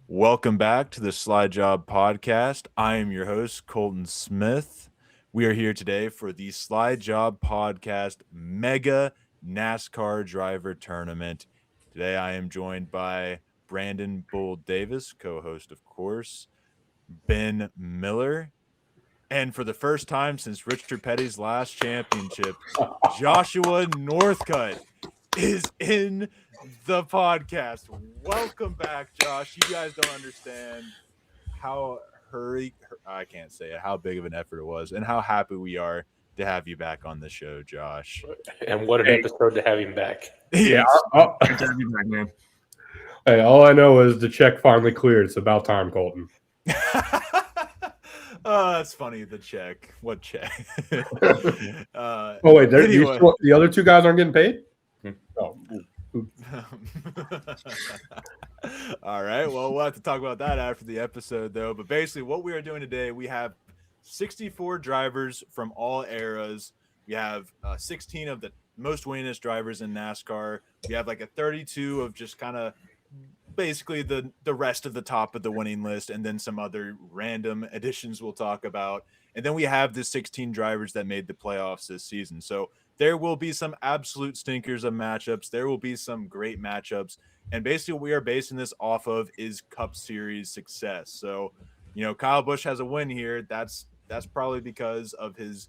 Welcome back to the Slide Job Podcast. I am your host, Colton Smith. We are here today for the Slide Job Podcast Mega NASCAR Driver Tournament. Today I am joined by Brandon Bull Davis, co host, of course, Ben Miller, and for the first time since Richard Petty's last championship, Joshua Northcutt is in the podcast. Welcome back, Josh. You guys don't understand how I can't say it, how big of an effort it was, and how happy we are to have you back on the show, Josh. And what an episode to have him back. Yeah, Good to have you back, man. Hey, all I know is the check finally cleared. It's about time, Colton. Oh, that's funny. The check. What check? Oh wait, anyway. the other two guys aren't getting paid. Oh, all right. Well, we'll have to talk about that after the episode, though. But basically, what we are doing today, we have 64 drivers from all eras. We have 16 of the most winningest drivers in NASCAR. We have like a 32 of just kind of basically the rest of the top of the winning list, and then some other random additions we'll talk about. And then we have the 16 drivers that made the playoffs this season. So there will be some absolute stinkers of matchups. There will be some great matchups. And basically what we are basing this off of is Cup Series success. So, Kyle Busch has a win here. That's probably because of his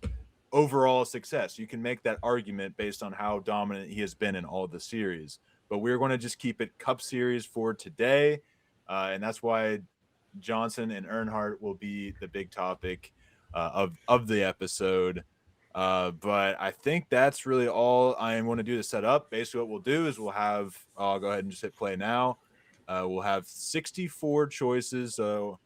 overall success. You can make that argument based on how dominant he has been in all the series. But we're going to just keep it Cup Series for today. And that's why Johnson and Earnhardt will be the big topic of the episode. But I think that's really all I am going to do to set up. Basically, what we'll do is I'll go ahead and just hit play now. We'll have 64 choices. So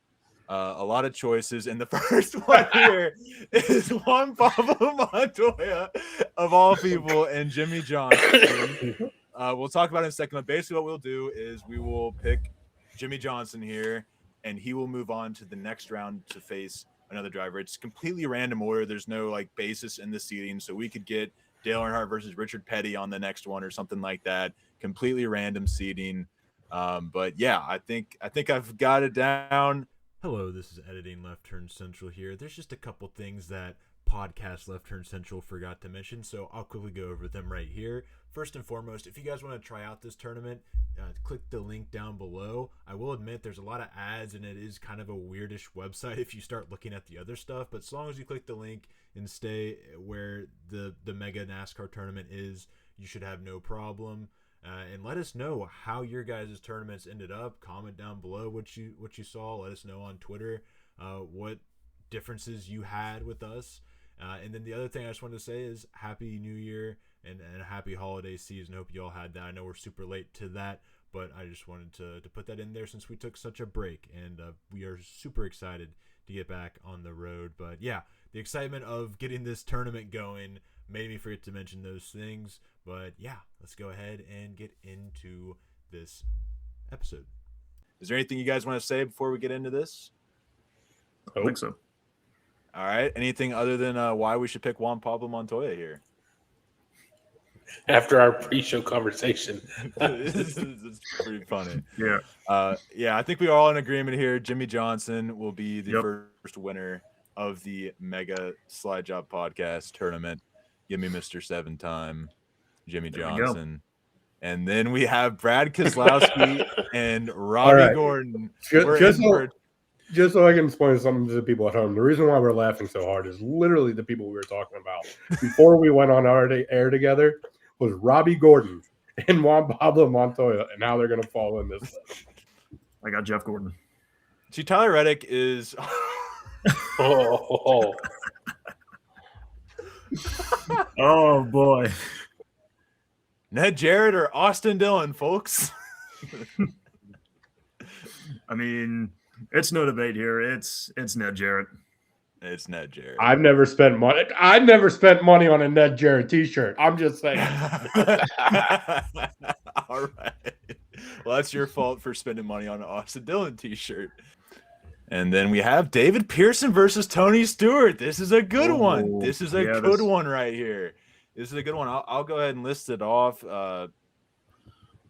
a lot of choices. And the first one here is Juan Pablo Montoya, of all people, and Jimmie Johnson. We'll talk about it in a second. But basically, what we'll do is we will pick Jimmie Johnson here, and he will move on to the next round to face another driver. It's completely random order. There's no basis in the seating, so we could get Dale Earnhardt versus Richard Petty on the next one or something like that. Completely random seating. But yeah, I think I've got it down. Hello, this is Editing Left Turn Central here. There's just a couple things that podcast Left Turn Central forgot to mention, so I'll quickly go over them right here. First and foremost, if you guys want to try out this tournament, click the link down below. I will admit there's a lot of ads, and it is kind of a weirdish website if you start looking at the other stuff, but as long as you click the link and stay where the Mega NASCAR tournament is, you should have no problem. And let us know how your guys' tournaments ended up. Comment down below what you saw. Let us know on Twitter what differences you had with us. And then the other thing I just wanted to say is Happy New Year and a happy holiday season. Hope you all had that. I know we're super late to that, but I just wanted to put that in there since we took such a break, and we are super excited to get back on the road. But yeah, the excitement of getting this tournament going made me forget to mention those things. But yeah, let's go ahead and get into this episode. Is there anything you guys want to say before we get into this? I think so. All right. Anything other than why we should pick Juan Pablo Montoya here? After our pre-show conversation. It's pretty funny. Yeah. Yeah, I think we are all in agreement here. Jimmie Johnson will be the first winner of the Mega Slide Job Podcast tournament. Give me Mr. 7-time Jimmie Johnson. And then we have Brad Keselowski and Robbie Gordon. Just so I can explain something to the people at home, the reason why we're laughing so hard is literally the people we were talking about before we went on our air together was Robbie Gordon and Juan Pablo Montoya, and how they're going to fall in this list. I got Jeff Gordon. See, Tyler Reddick is. Oh boy. Ned Jarrett or Austin Dillon, folks. I mean, it's no debate here. It's Ned Jarrett. It's Ned Jarrett. I've never spent money on a Ned Jarrett T-shirt. I'm just saying. All right. Well, that's your fault for spending money on an Austin Dillon T-shirt. And then we have David Pearson versus Tony Stewart. This is a good one. This is a good one right here. This is a good one. I'll go ahead and list it off.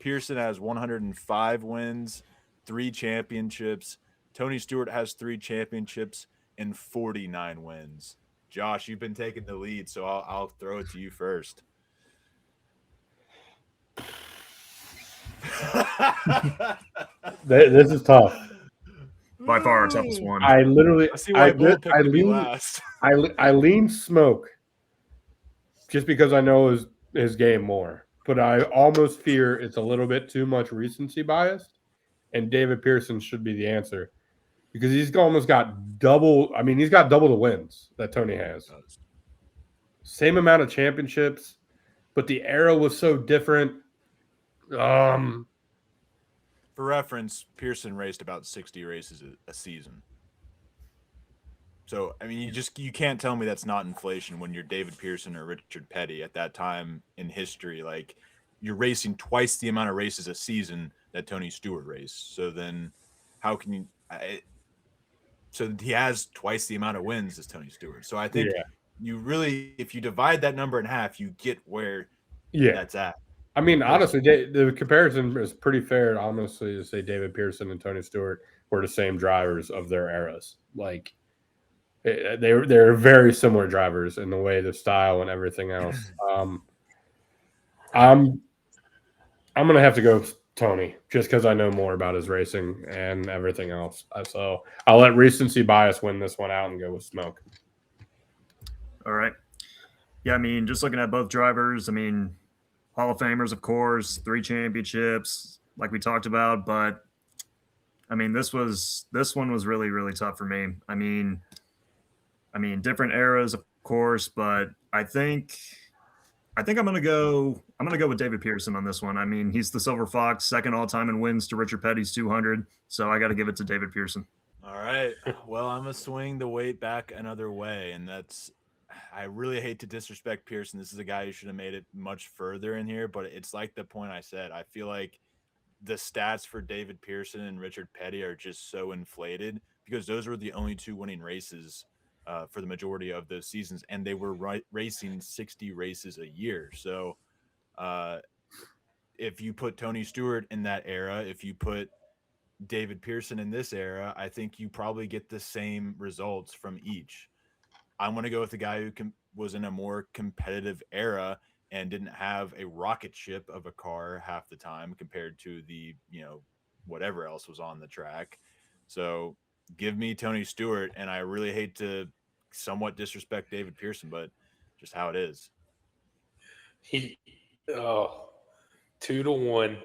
Pearson has 105 wins, 3 championships. Tony Stewart has 3 championships and 49 wins. Josh, you've been taking the lead, so I'll throw it to you first. This is tough. By far our toughest one. I literally, I see why Bull picked to be lean, last. I lean Smoke just because I know his game more, but I almost fear it's a little bit too much recency bias, and David Pearson should be the answer because he's almost got double. I mean, he's got double the wins that Tony has. Same amount of championships, but the era was so different. For reference, Pearson raced about 60 races a season. So, I mean, you can't tell me that's not inflation when you're David Pearson or Richard Petty at that time in history. Like, you're racing twice the amount of races a season that Tony Stewart raced. So then how can you so he has twice the amount of wins as Tony Stewart. So I think you really, if you divide that number in half, you get where that's at. I mean, honestly, the comparison is pretty fair, honestly, to say David Pearson and Tony Stewart were the same drivers of their eras. Like, they're very similar drivers in the way, the style, and everything else. I'm gonna have to go with Tony just because I know more about his racing and everything else. So I'll let recency bias win this one out and go with Smoke. All right. Yeah, I mean, just looking at both drivers, I mean, Hall of Famers, of course, 3 championships, like we talked about, but I mean, this one was really, really tough for me. I mean, different eras, of course, but I think I'm gonna go with David Pearson on this one. I mean, he's the Silver Fox, second all time in wins to Richard Petty's 200. So I got to give it to David Pearson. All right. Well, I'm gonna swing the weight back another way, and that's, I really hate to disrespect Pearson. This is a guy who should have made it much further in here, but it's like the point I said. I feel like the stats for David Pearson and Richard Petty are just so inflated because those were the only 2 winning races for the majority of those seasons, and they were racing 60 races a year. So if you put Tony Stewart in that era, if you put David Pearson in this era, I think you probably get the same results from each. I'm going to go with the guy who was in a more competitive era and didn't have a rocket ship of a car half the time compared to the, whatever else was on the track. So give me Tony Stewart, and I really hate to somewhat disrespect David Pearson, but just how it is. 2-1.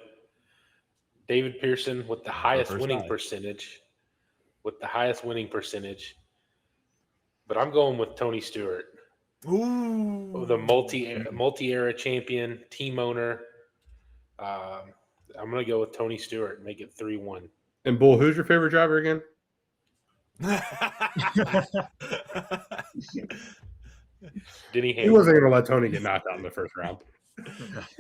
David Pearson with the highest winning percentage. But I'm going with Tony Stewart. Ooh. The multi-era champion, team owner. I'm going to go with Tony Stewart and make it 3-1. And Bull, who's your favorite driver again? Denny He wasn't going to let Tony get knocked out in the first round.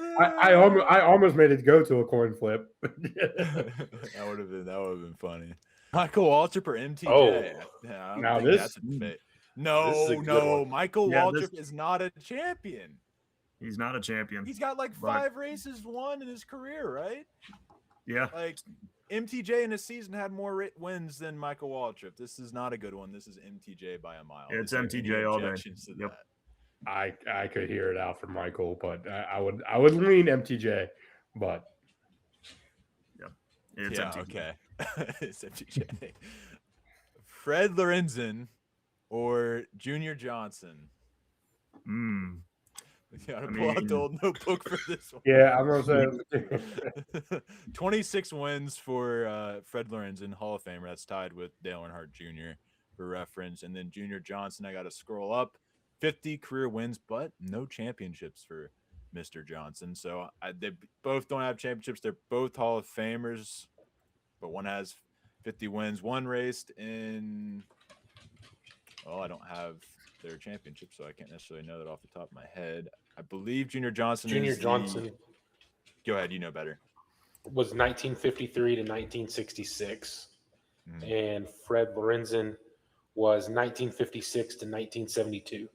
I almost made it go to a coin flip. That would have been funny. Michael Waltrip or MTJ? Oh. Yeah, Now this that's a debate. No, Michael Waltrip is not a champion. He's not a champion. He's got like 5 races won in his career, right? Yeah. Like MTJ in a season had more wins than Michael Waltrip. This is not a good one. This is MTJ by a mile. It's MTJ all day. Yep. I could hear it out from Michael, but I would lean MTJ, but it's MTJ. Okay. It's MTJ. Fred Lorenzen or Junior Johnson? You gotta pull out the old notebook for this one. Yeah, I'm gonna say 26 wins for Fred Lorenzen, Hall of Famer. That's tied with Dale Earnhardt Jr. for reference. And then Junior Johnson, I got to scroll up. 50 career wins, but no championships for Mr. Johnson. So they both don't have championships. They're both Hall of Famers, but one has 50 wins. One raced in, well, I don't have their championship, so I can't necessarily know that off the top of my head. I believe Junior Johnson. Go ahead, you know better. Was 1953 to 1966, and Fred Lorenzen was 1956 to 1972.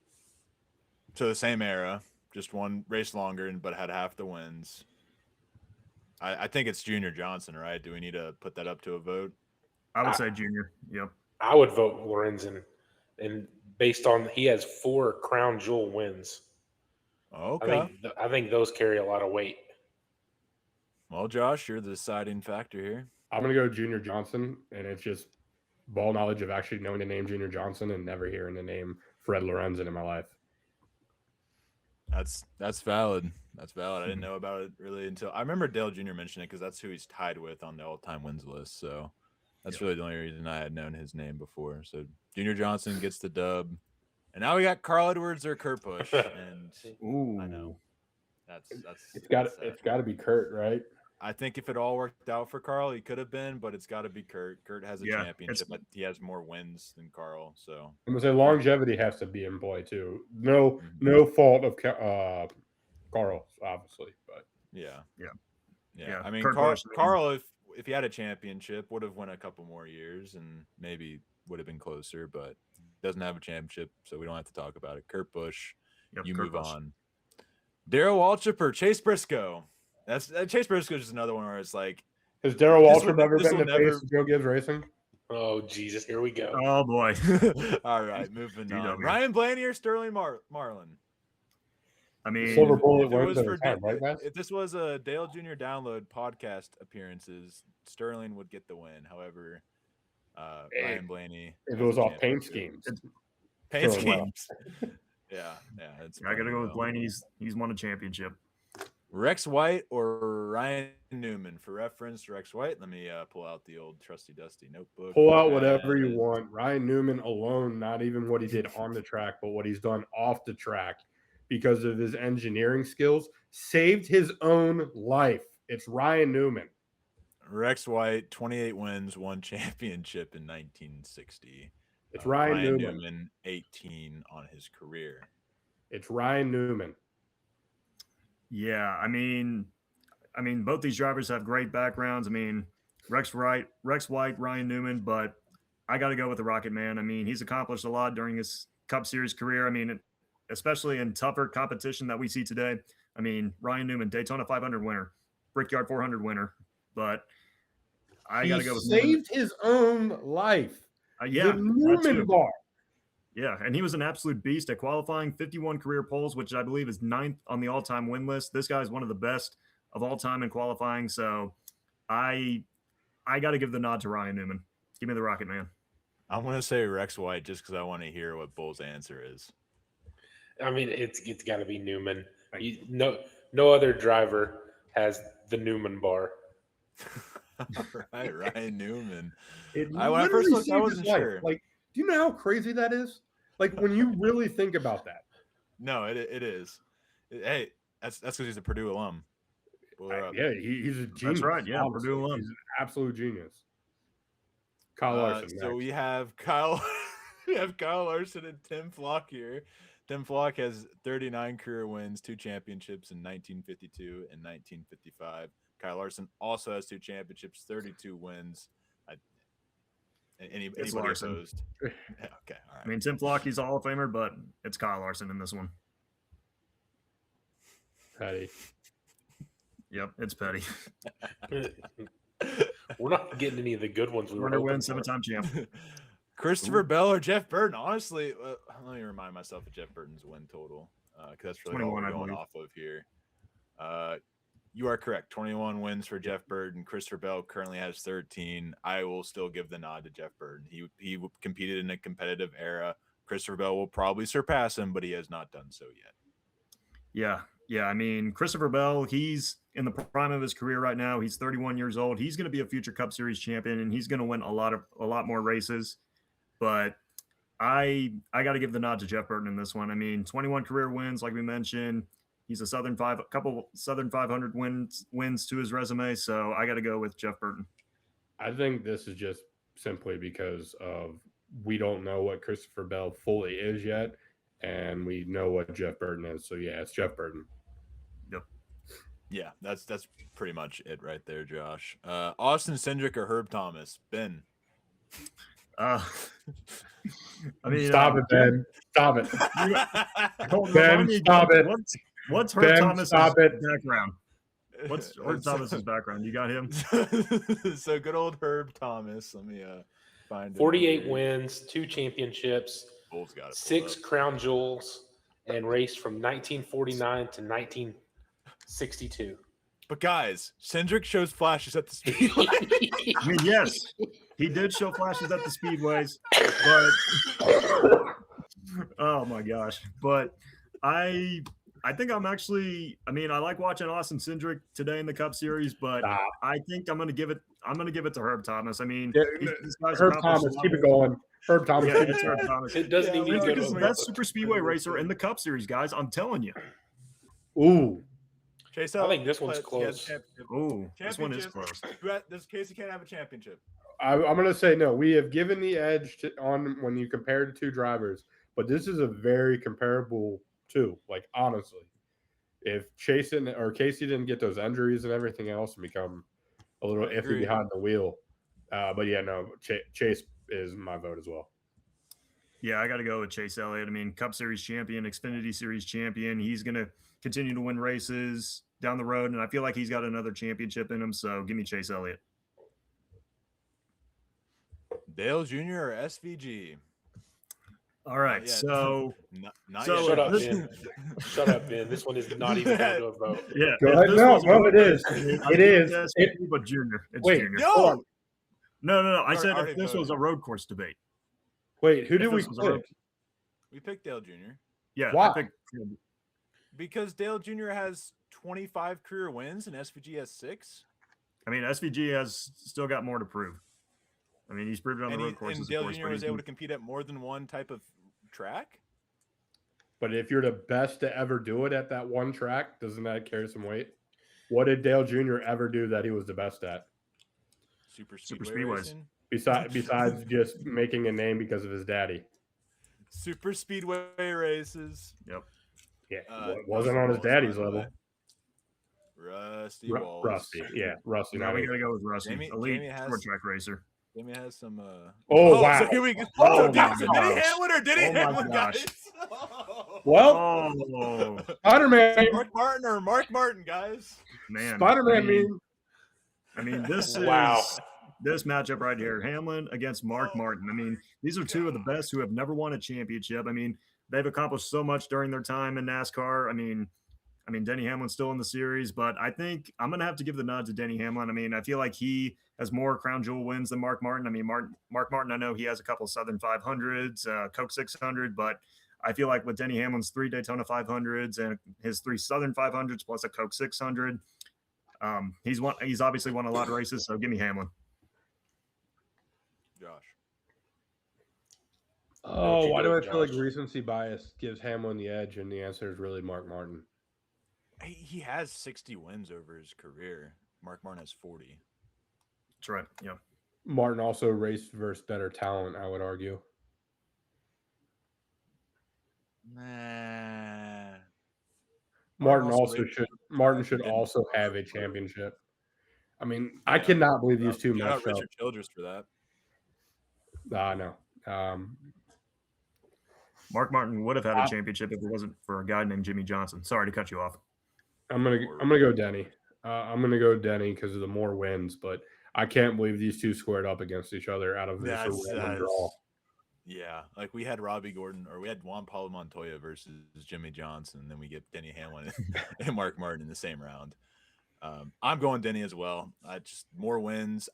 So the same era, just one race longer, but had half the wins. I think it's Junior Johnson, right? Do we need to put that up to a vote? I would say Junior. Yep. I would vote Lorenzen, and based on he has 4 crown jewel wins. Okay. I think those carry a lot of weight. Well, Josh, you're the deciding factor here. I'm gonna go Junior Johnson, and it's just ball knowledge of actually knowing the name Junior Johnson and never hearing the name Fred Lorenzen in my life. That's valid. That's valid. I didn't know about it really until I remember Dale Jr. mentioned it because that's who he's tied with on the all-time wins list. So that's really the only reason I had known his name before. So Junior Johnson gets the dub, and now we got Carl Edwards or Kurt Busch, and Ooh. I know that's It's got to be Kurt, right? I think if it all worked out for Carl, he could have been, but it's got to be Kurt. Kurt has a championship, but he has more wins than Carl. So I'm gonna say longevity has to be in play too. No fault of Carl, obviously, but yeah. Yeah, I mean, Kurt Carl, Busch, Carl, if he had a championship, would have won a couple more years and maybe would have been closer, but doesn't have a championship, so we don't have to talk about it. Kurt Busch, you Kurt move Busch. on. Darrell Waltrip or Chase Briscoe? Chase Briscoe is just another one where it's like, has Darrell This Waltrip will- ever this been will the never- face of Joe Gibbs Racing? Oh Jesus, here we go. Oh boy. all right, moving on. DW. Ryan Blaney or Sterling Marlin? I mean, Silver bullet If, it wins was every for time, right, guys? if this was a Dale Jr. download podcast appearances, Sterling would get the win. However, Ryan Blaney. If has it was a off paint championship. schemes. Paint Sterling schemes. yeah. It's I got to go with Blaney, Blaney. He's won a championship. though. Rex White or Ryan Newman? For reference, Rex White. Let me pull out the old trusty dusty notebook. Pull out whatever you want. Ryan Newman alone, not even what he did on the track, but what he's done off the track because of his engineering skills, saved his own life. It's Ryan Newman. Rex White, 28 wins, 1 championship in 1960. It's Ryan Newman. Newman, 18 on his career. It's Ryan Newman. Yeah, I mean, both these drivers have great backgrounds. I mean, Rex White, Ryan Newman, but I got to go with the Rocket Man. I mean, he's accomplished a lot during his Cup Series career. I mean, especially in tougher competition that we see today. I mean, Ryan Newman, Daytona 500 winner, Brickyard 400 winner, but I got to go with saved his own life. Yeah, the Newman bar. Yeah, and he was an absolute beast at qualifying, 51 career poles, which I believe is 9th on the all-time win list. This guy is one of the best of all time in qualifying, so I got to give the nod to Ryan Newman. Give me the Rocket Man. I'm going to say Rex White just because I want to hear what Bull's answer is. I mean, it's got to be Newman. No other driver has the Newman bar. Right, Ryan Newman. When I first looked, I wasn't sure. Like, do you know how crazy that is? Like, when you really think about that. No, it is. Hey, that's because he's a Purdue alum. Yeah, he's a genius. That's right. Yeah, honestly. Purdue alum. He's an absolute genius. Kyle Larson. So next. we have Kyle. We have Kyle Larson and Tim Flock here. Tim Flock has 39 career wins, 2 championships in 1952 and 1955. Kyle Larson also has 2 championships, 32 wins. Anybody Larson. opposed? Yeah, okay, all right. I mean, Tim Flock, he's a Hall of Famer, but it's Kyle Larson in this one. Petty. Yep, it's petty. We're not getting any of the good ones. We were Winner hoping wins, for. 7-time champ. Christopher Bell or Jeff Burton? Honestly, let me remind myself of Jeff Burton's win total because that's really all 21, we're I going believe. off of here. You are correct. 21 wins for Jeff Burton. Christopher Bell currently has 13. I will still give the nod to Jeff Burton. He competed in a competitive era. Christopher Bell will probably surpass him, but he has not done so yet. Yeah. I mean, Christopher Bell, he's in the prime of his career right now. He's 31 years old. He's going to be a future Cup Series champion, and he's going to win a lot more races. But I got to give the nod to Jeff Burton in this one. I mean, 21 career wins, like we mentioned. He's a couple Southern 500 wins to his resume, so I got to go with Jeff Burton. I think this is just simply because of we don't know what Christopher Bell fully is yet, and we know what Jeff Burton is. So yeah, it's Jeff Burton. Yep. Yeah, that's pretty much it right there, Josh. Austin Cindric or Herb Thomas? Ben. I mean, Stop it, Ben. Stop it. Don't Ben, remind me stop again, it. What's Herb Ben, Thomas' stop it. background? What's Herb Thomas's background? You got him? So good old Herb Thomas. Let me find him 48 here. wins, 2 championships, Bull's got it 6 pulled up. crown jewels, and raced from 1949 to 1962. But guys, Cindric shows flashes at the speedway. I mean, yes, he did show flashes at the speedways, but oh my gosh! But I think I'm actually. I mean, I like watching Austin Cindric today in the Cup Series, but I think I'm going to give it. I'm going to give it to Herb Thomas. I mean, this guy's Herb accomplished Thomas, a lot keep it more. going. Herb Thomas, Yeah, keep it it's going. Herb Thomas. It doesn't even need to Cindric go is to the the best super speedway racer in the Cup Series, guys. I'm telling you. Ooh, Chase I think this one's he has a close. championship. Oh, this one is Championship. close. This Casey can't have a championship. I'm going to say no. We have given the edge on when you compare the two drivers, but this is a very comparable two. Like honestly, if Casey didn't get those injuries and everything else and become a little I iffy agree. behind the wheel, but yeah, no, Chase is my vote as well. Yeah, I got to go with Chase Elliott. I mean, Cup Series champion, Xfinity Series champion. He's going to continue to win races down the road, and I feel like he's got another championship in him. So give me Chase Elliott. Dale Jr. or SVG? All right, so not so- yet. Shut up, this- Ben. Shut up, Ben. This one is not even going to a vote. yeah, Go if ahead. this No, was a no, road it is. course, It I'd give is. to SVG, but Junior. It's Wait, Junior. hold No, on. No. I said Already if this was a voted. road course debate. Wait, who If did we this was a road- pick? we picked Dale Jr. Yeah, Why? I think because Dale Jr. has 25 career wins and SVG has 6. I mean SVG has still got more to prove. I mean, he's proved it on the road courses. And of Dale course, Jr. but was he's able to compete at more than one type of track. But if you're the best to ever do it at that one track, doesn't that carry some weight? What did Dale Jr. ever do that he was the best at? Super Speedways. racing. Besides just making a name because of his daddy. Super speedway races. Yep. Yeah, Rusty wasn't on his Walls, daddy's by the level. way. Rusty Walls. Rusty, yeah, Rusty. Now not we even. got to go with Rusty, Jamie elite has- short track racer. Jamie has some. Oh, wow. So here we go. Oh, so my did he gosh. Hamlin or did he Oh, my Hamlin, gosh. guys? Well, Oh Spider-Man, Mark Martin or Mark Martin, guys? man, Spider-Man I mean, mean, this is Wow. this matchup right here, Hamlin against Mark Martin. I mean, these are two of the best who have never won a championship. I mean, they've accomplished so much during their time in NASCAR. I mean, Denny Hamlin's still in the series, but I think I'm gonna have to give the nod to Denny Hamlin. I mean, I feel like he has more crown jewel wins than Mark Martin. I mean, Mark Martin, I know he has a couple of Southern 500s, Coke 600, but I feel like with Denny Hamlin's 3 Daytona 500s and his 3 Southern 500s plus a Coke 600, he's obviously won a lot of races. So give me Hamlin. Josh. oh, why do I feel like Josh? recency bias gives Hamlin the edge? And the answer is really Mark Martin. He has 60 wins over his career. Mark Martin has 40. That's right. Yeah. Martin also raced versus better talent, I would argue. Nah. Martin also should didn't also go have for a it. championship. I mean, I Yeah. cannot believe these two Shout matched out up. Richard Childress for that. No. Mark Martin would have had a championship if it wasn't for a guy named Jimmie Johnson. Sorry to cut you off. I'm gonna go Denny. I'm gonna go Denny because of the more wins, but I can't believe these two squared up against each other out of this random draw. Yeah, like we had Robbie Gordon or we had Juan Pablo Montoya versus Jimmie Johnson, and then we get Denny Hamlin and Mark Martin in the same round. I'm going Denny as well. Just more wins.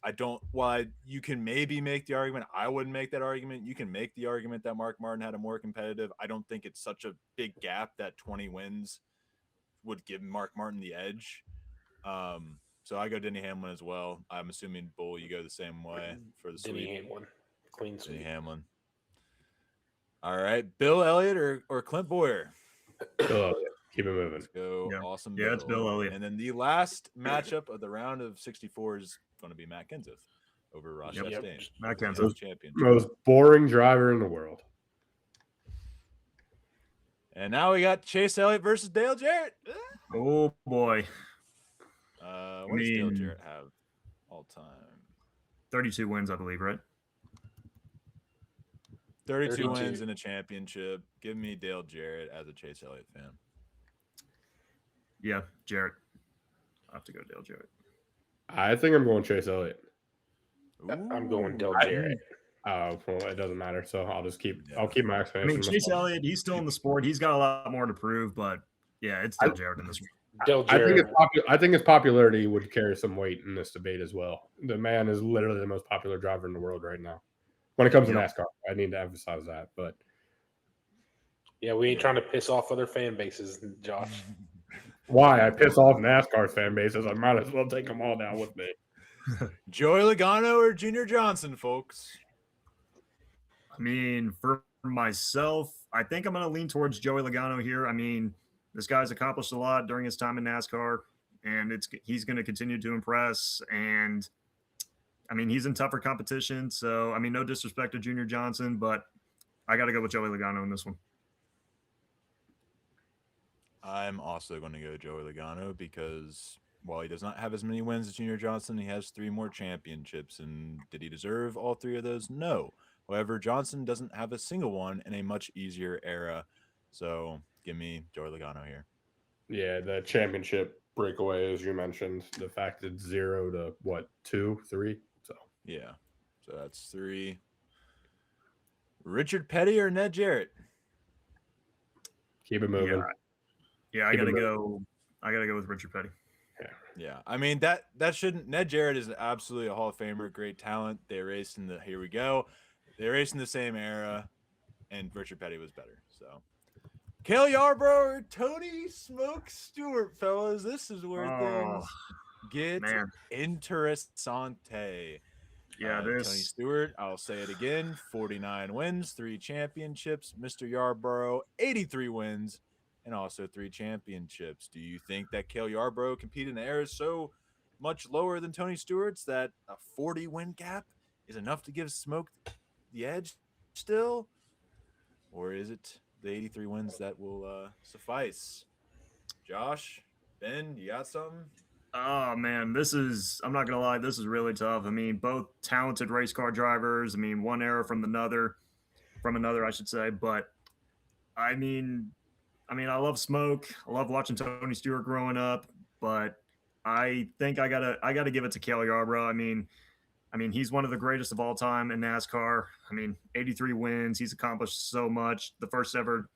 You can maybe make the argument. I wouldn't make that argument. You can make the argument that Mark Martin had a more competitive. I don't think it's such a big gap that 20 wins would give Mark Martin the edge. So I go Denny Hamlin as well. I'm assuming Bull, you go the same way for the Denny sweep. Hamlin. Clean Denny sweep. Hamlin. All right, Bill Elliott or Clint Boyer. Keep it moving. Let's go. Yeah. Awesome. Yeah, it's Bill Elliott. And then the last matchup of the round of 64 is going to be Matt Kenseth over Ross Chastain. Matt Kenseth. Champion. Most boring driver in the world. And now we got Chase Elliott versus Dale Jarrett. Oh boy, What does Dale Jarrett have all time? 32 wins, I believe, right? 32 wins in a championship. Give me Dale Jarrett as a Chase Elliott fan. Yeah, Jarrett. have to go Dale Jarrett. I think I'm going Chase Elliott. I'm going Del Ooh. Jarrett. Well, it doesn't matter. So I'll Yeah. keep my I explanation. mean, Chase Elliott, he's still in the sport. He's got a lot more to prove, but yeah, it's Dale Jarrett in this one. Del I think Jarrett. I think his popularity would carry some weight in this debate as well. The man is literally the most popular driver in the world right now. When it comes to NASCAR, I need to emphasize that. But Yeah, we ain't trying to piss off other fan bases, Josh. why I piss off NASCAR fan bases, I might as well take them all down with me. Joey Logano or Junior Johnson, folks? I mean, for myself, I think I'm going to lean towards Joey Logano here. I mean, this guy's accomplished a lot during his time in NASCAR, and he's going to continue to impress. And I mean, he's in tougher competition. So, I mean, no disrespect to Junior Johnson, but I got to go with Joey Logano in this one. I'm also going to go Joey Logano because while he does not have as many wins as Junior Johnson, he has 3 more championships. And did he deserve all 3 of those? No. However, Johnson doesn't have a single one in a much easier era. So give me Joey Logano here. Yeah, the championship breakaway, as you mentioned, the fact it's 0 to 2, 3. So yeah, so that's 3. Richard Petty or Ned Jarrett? keep it moving. Yeah, I gotta go with Richard Petty. Yeah. I mean that shouldn't. Ned Jarrett is absolutely a Hall of Famer, great talent. They raced in the here we go. They raced in the same era, and Richard Petty was better. So Cale Yarborough or Tony Smoke Stewart, fellas. This is where things get interessante. Yeah, Tony Stewart, I'll say it again, 49 wins, 3 championships. Mr. Yarborough, 83 wins, and also 3 championships. Do you think that Cale Yarborough competed in eras so much lower than Tony Stewart's that a 40-win gap is enough to give Smoke the edge still? Or is it the 83 wins that will suffice? Josh, Ben, you got something? Oh man, I'm not gonna lie, this is really tough. I mean, both talented race car drivers. I mean, one era from another, I should say. But I mean, I love Smoke. I love watching Tony Stewart growing up. But I think I gotta give it to Cale Yarborough. I mean, he's one of the greatest of all time in NASCAR. I mean, 83 wins. He's accomplished so much. The first ever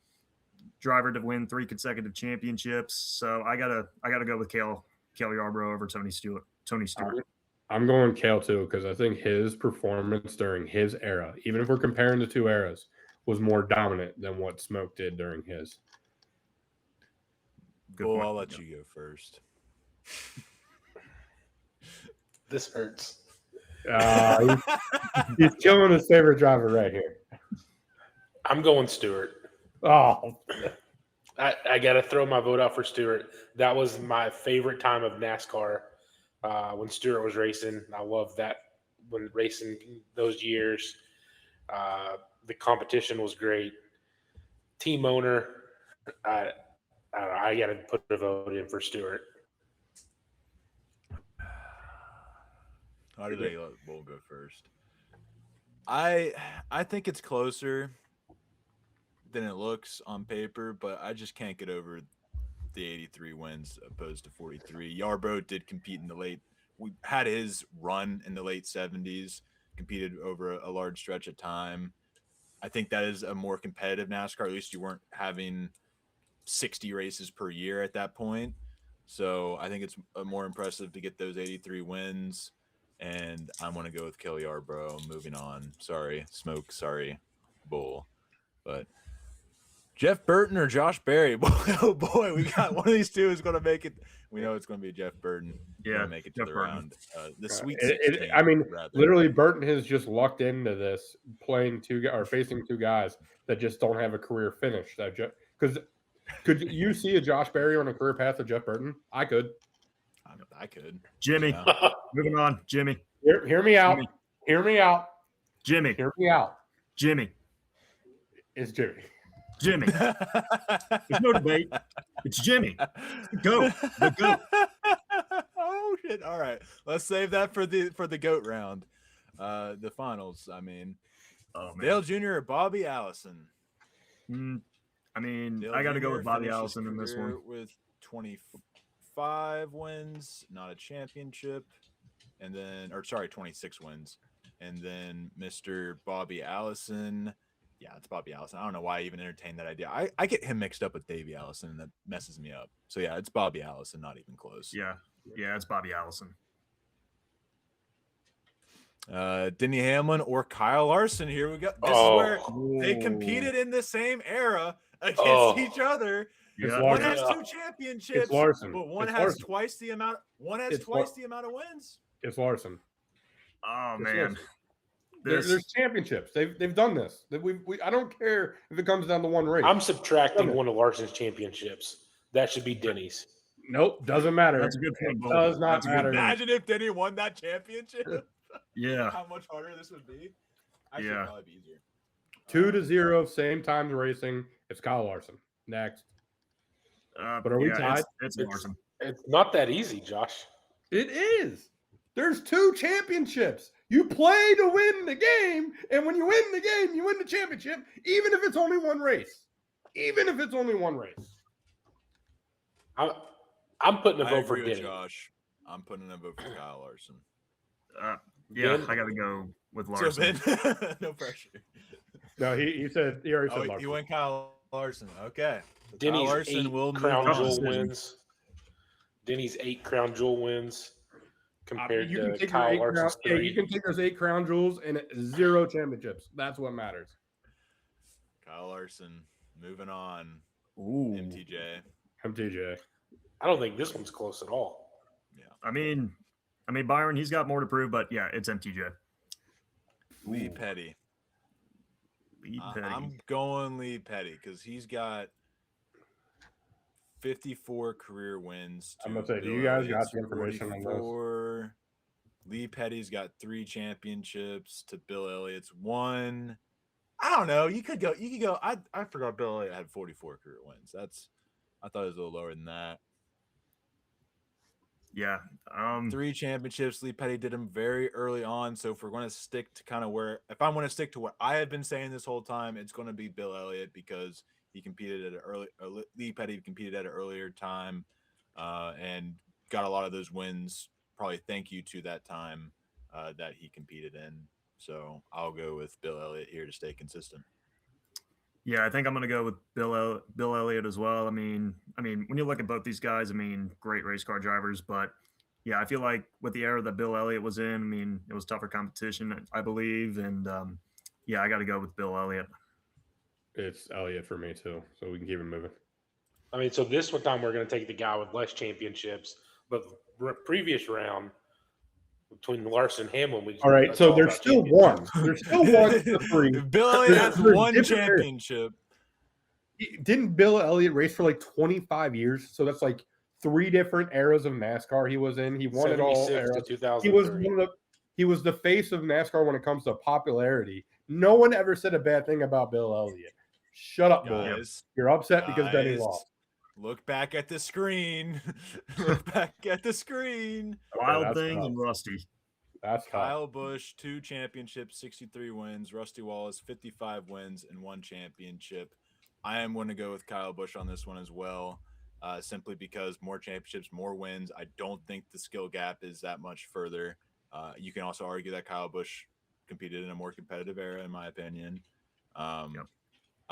driver to win 3 consecutive championships. So I gotta go with Cale Yarborough over Tony Stewart. I'm going Cale too because I think his performance during his era, even if we're comparing the 2 eras, was more dominant than what Smoke did during his. Well, I'll let you go first. This hurts. He's killing his favorite driver right here. I'm going Stewart. Oh, I got to throw my vote out for Stewart. That was my favorite time of NASCAR when Stewart was racing. I love that when racing those years. The competition was great. Team owner, I got to put a vote in for Stewart. How did they let Bull go first? I think it's closer than it looks on paper, but I just can't get over the 83 wins opposed to 43. Yarborough did compete in the late. We had his run in the late 70s, competed over a large stretch of time. I think that is a more competitive NASCAR. At least you weren't having 60 races per year at that point. So I think it's more impressive to get those 83 wins. And I'm going to go with Cale Yarborough. Moving on. Sorry, Smoke. Sorry, Bull. But Jeff Burton or Josh Berry? Oh boy, we got one of these 2 is going to make it. We know it's going to be Jeff Burton. Yeah, make it to the round. The Sweet 16. Rather. Literally, Burton has just lucked into this playing 2 or facing 2 guys that just don't have a career finish. Because could you see a Josh Berry on a career path of Jeff Burton? I could. I could. Jimmy, Yeah. moving on. Jimmy, hear me out. Jimmy. Hear me out. Jimmy, hear me out. Jimmy, it's Jimmy. Jimmy. There's no debate. It's Jimmy. Go. The goat. Oh shit! All right, let's save that for the goat round, the finals. I mean, Dale Jr. or Bobby Allison. I mean, Dale I got to Jr. go with Bobby finished Allison in this one. with 24 25 wins, not a championship. And then, 26 wins. And then Mr. Bobby Allison. Yeah, it's Bobby Allison. I don't know why I even entertained that idea. I get him mixed up with Davey Allison, and that messes me up. So yeah, it's Bobby Allison, not even close. Yeah, it's Bobby Allison. Denny Hamlin or Kyle Larson. Here we go. This is where they competed in the same era against each other. Yeah. One has 2 championships, It's Larson. but one It's has Larson. twice the amount. One has It's twice the amount of wins. It's Larson. Oh It's man, Larson. There's championships. They've done this. I don't care if it comes down to one race. I'm subtracting one of Larson's championships. That should be Denny's. Nope, doesn't matter. That's a good point. It does not matter. Imagine if Denny won that championship. Yeah. How much harder this would be. Actually, Yeah. probably be easier. 2-0, same times racing. It's Kyle Larson. Next. But are we tied? It's Larson. It's not that easy, Josh. It is. There's 2 championships. You play to win the game, and when you win the game, you win the championship, even if it's only one race. Even if it's only one race. I'm putting a I vote for agree with Denny. Josh. I'm putting a vote for Kyle Larson. Yeah, Ben? I got to go with So Larson. Ben, no pressure. No, he already said Larson. He went Kyle Larson. Okay. So Denny's Kyle Larson 8 will move crown on. jewel decision. wins. Denny's 8 crown jewel wins compared you can to take Kyle your 8 Larson's crown, 3. you can take those 8 crown jewels and 0 championships. That's what matters. Kyle Larson moving on. Ooh. MTJ. I don't think this one's close at all. I mean, Byron, he's got more to prove, but yeah, it's MTJ. Lee Petty. Lee Petty. I'm going Lee Petty because he's got 54 career wins. I'm gonna say, do Bill you guys got Elliott's the information on this? 44. Lee Petty's got 3 championships to Bill Elliott's 1. I don't know. You could go. I forgot Bill Elliott had 44 career wins. I thought it was a little lower than that. Yeah. 3 championships. Lee Petty did them very early on. So if we're going to stick to if I want to stick to what I have been saying this whole time, it's going to be Bill Elliott because he competed at Lee Petty competed at an earlier time and got a lot of those wins. Probably thank you to that time that he competed in. So I'll go with Bill Elliott here to stay consistent. Yeah, I think I'm going to go with Bill Elliott as well. I mean, when you look at both these guys, great race car drivers, but yeah, I feel like with the era that Bill Elliott was in, it was tougher competition, I believe, and yeah, I got to go with Bill Elliott. It's Elliott for me too, so we can keep it moving. So this one time we're going to take the guy with less championships, but previous round between Larson and Hamlin. All right, so there's still one. There's still one to 3. Bill Elliott has There's 1 different championship. Didn't Bill Elliott race for like 25 years? So that's like 3 different eras of NASCAR he was in. He won it all. 76 to 2003. He was the face of NASCAR when it comes to popularity. No one ever said a bad thing about Bill Elliott. Shut up, Bull. Guys, You're upset because Benny lost. Look back at the screen. Look back at the screen. Wild that's Thing tough. and Rusty. That's Kyle Busch, 2 championships, 63 wins. Rusty Wallace, 55 wins and 1 championship. I am going to go with Kyle Busch on this one as well, simply because more championships, more wins. I don't think the skill gap is that much further. You can also argue that Kyle Busch competed in a more competitive era, in my opinion.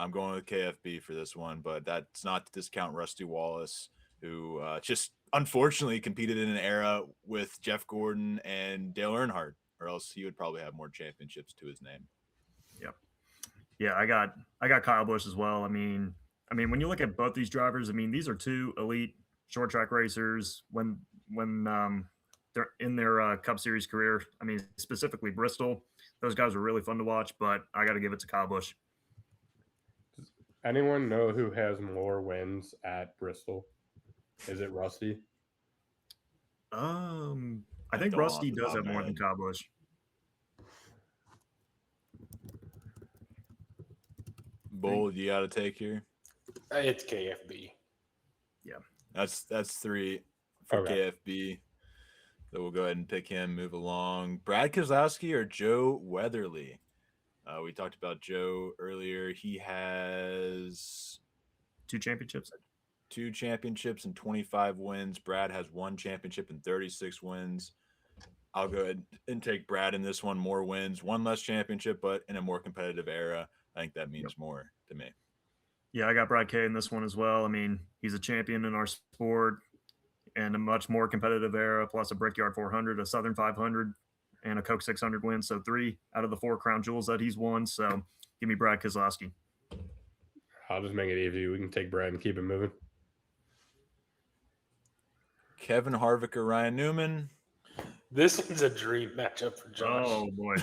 I'm going with KFB for this one, but that's not to discount Rusty Wallace, who just unfortunately competed in an era with Jeff Gordon and Dale Earnhardt, or else he would probably have more championships to his name. Yeah, I got Kyle Busch as well. I mean, when you look at both these drivers, these are 2 elite short track racers. When they're in their Cup Series career, specifically Bristol, those guys are really fun to watch. But I got to give it to Kyle Busch. Does anyone know who has more wins at Bristol? Is it Rusty? I think Rusty does have more than Kyle Busch. Bold, you got to take here. It's KFB. Yeah, that's 3 for KFB. So we'll go ahead and pick him. Move along. Brad Keselowski or Joe Weatherly? We talked about Joe earlier. He has 2 championships. 2 championships and 25 wins. Brad has 1 championship and 36 wins. I'll go ahead and take Brad in this one. More wins, 1 less championship, but in a more competitive era. I think that means more to me. Yeah, I got Brad K in this one as well. I mean, he's a champion in our sport and a much more competitive era, plus a Brickyard 400, a Southern 500, and a Coke 600 win. So 3 out of the 4 crown jewels that he's won. So give me Brad Keselowski. I'll just make it easy. We can take Brad and keep it moving. Kevin Harvick or Ryan Newman? This one's a dream matchup for Josh. Oh, boy.